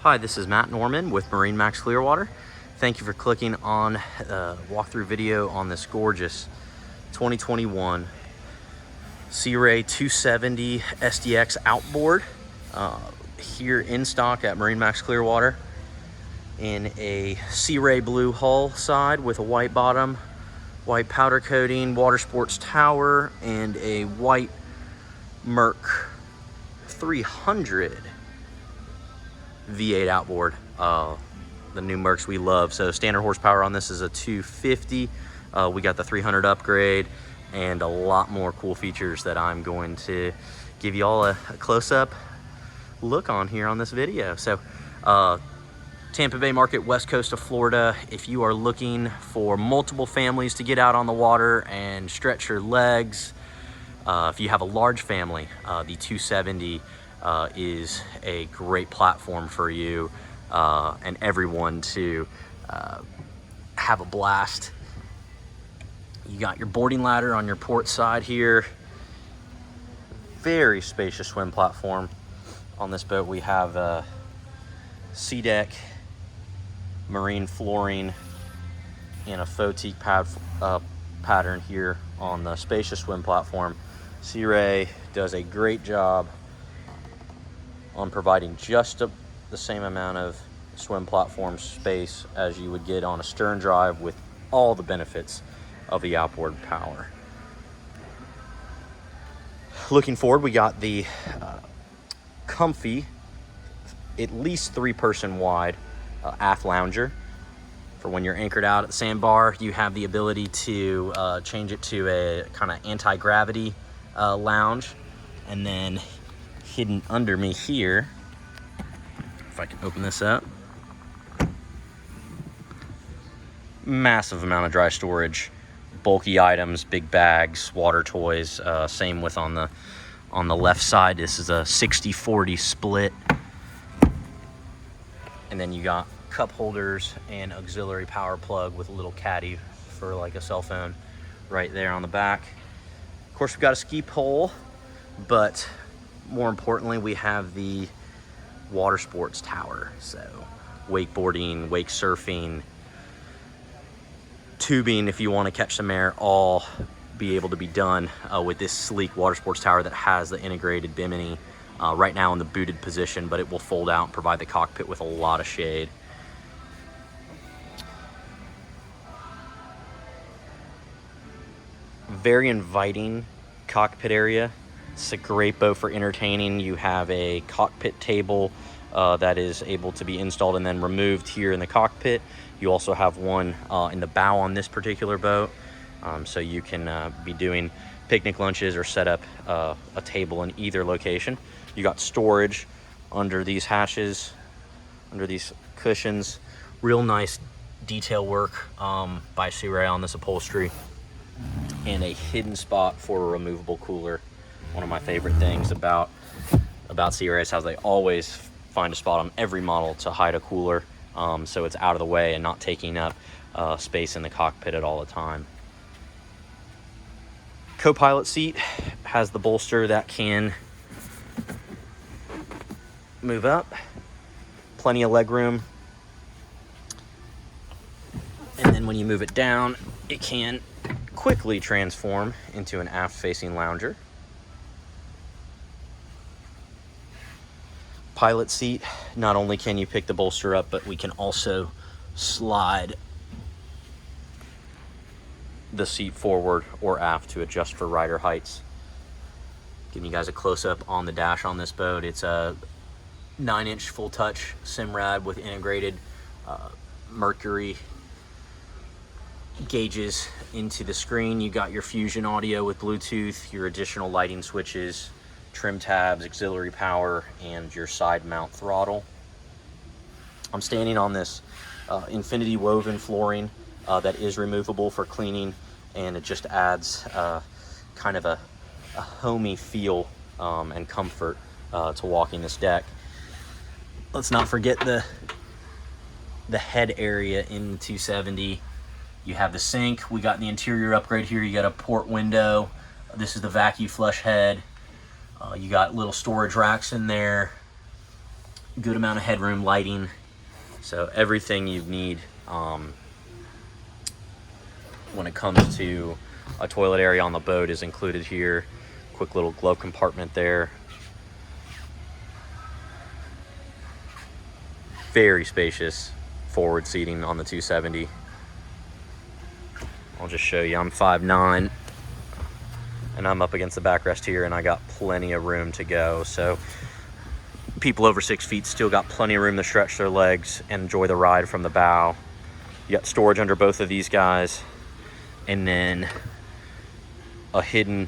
Hi, this is Matt Norman with MarineMax Clearwater. Thank you for clicking on a walkthrough video on this gorgeous 2021 Sea Ray 270 SDX Outboard here in stock at MarineMax Clearwater in a Sea Ray blue hull side with a white bottom, white powder coating, water sports tower, and a white Merc 300 V8 outboard, the new Mercs we love. So standard horsepower on this is a 250. We got the 300 upgrade and a lot more cool features that I'm going to give you all a close-up look on here on this video. So Tampa Bay market, west coast of Florida. If you are looking for multiple families to get out on the water and stretch your legs, if you have a large family, the 270 is a great platform for you and everyone to have a blast. You got your boarding ladder on your port side here. Very spacious swim platform. On this boat we have a sea deck, marine flooring, and a faux teak pattern here on the spacious swim platform. Sea Ray does a great job on providing just the same amount of swim platform space as you would get on a stern drive with all the benefits of the outboard power. Looking forward, we got the comfy, at least 3-person wide aft lounger. For when you're anchored out at the sandbar, you have the ability to change it to a kind of anti-gravity lounge. And then hidden under me here, if I can open this up, massive amount of dry storage, bulky items, big bags, water toys. Same with on the left side. This is a 60-40 split. And then you got cup holders and auxiliary power plug with a little caddy for like a cell phone right there on the back. Of course, we've got a ski pole, but more importantly, we have the water sports tower. So wakeboarding, wake surfing, tubing, if you want to catch some air, all be able to be done with this sleek water sports tower that has the integrated bimini right now in the booted position, but it will fold out and provide the cockpit with a lot of shade. Very inviting cockpit area. It's a great boat for entertaining. You have a cockpit table that is able to be installed and then removed here in the cockpit. You also have one in the bow on this particular boat, so you can be doing picnic lunches or set up a table in either location. You got storage under these hatches, under these cushions. Real nice detail work by Sea Ray on this upholstery, and a hidden spot for a removable cooler. One of my favorite things about Sea Ray is how they always find a spot on every model to hide a cooler, so it's out of the way and not taking up space in the cockpit at all the time. Co-pilot seat has the bolster that can move up, plenty of leg room, and then when you move it down, it can quickly transform into an aft-facing lounger. Pilot seat, not only can you pick the bolster up, but we can also slide the seat forward or aft to adjust for rider heights. Giving you guys a close-up on the dash on this boat. It's a 9-inch full-touch Simrad with integrated Mercury gauges into the screen. You got your Fusion audio with Bluetooth, your additional lighting switches, trim tabs, auxiliary power, and your side mount throttle. I'm standing on this infinity woven flooring that is removable for cleaning, and it just adds kind of a homey feel and comfort to walking this deck. Let's not forget the head area in the 270. You have the sink. We got the interior upgrade here. You got a port window. This is the vacuum flush head. You got little storage racks in there. Good amount of headroom, lighting, so everything you need when it comes to a toilet area on the boat is included here. Quick little glove compartment there. Very spacious forward seating on the 270. I'll just show you, I'm 5'9", and I'm up against the backrest here, and I got plenty of room to go. So people over 6 feet still got plenty of room to stretch their legs and enjoy the ride from the bow. You got storage under both of these guys, and then a hidden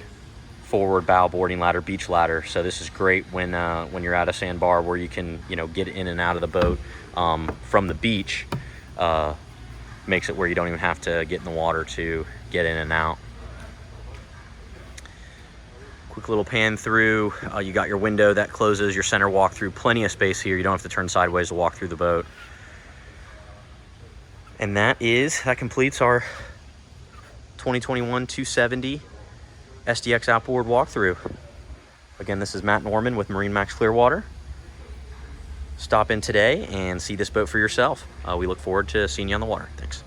forward bow boarding ladder, beach ladder. So this is great when you're at a sandbar where you can, you know, get in and out of the boat from the beach. Makes it where you don't even have to get in the water to get in and out. Quick little pan through. You got your window that closes, your center walk through. Plenty of space here. You don't have to turn sideways to walk through the boat. And that completes our 2021 270 SDX Outboard walkthrough. Again, this is Matt Norman with MarineMax Clearwater. Stop in today and see this boat for yourself. We look forward to seeing you on the water. Thanks.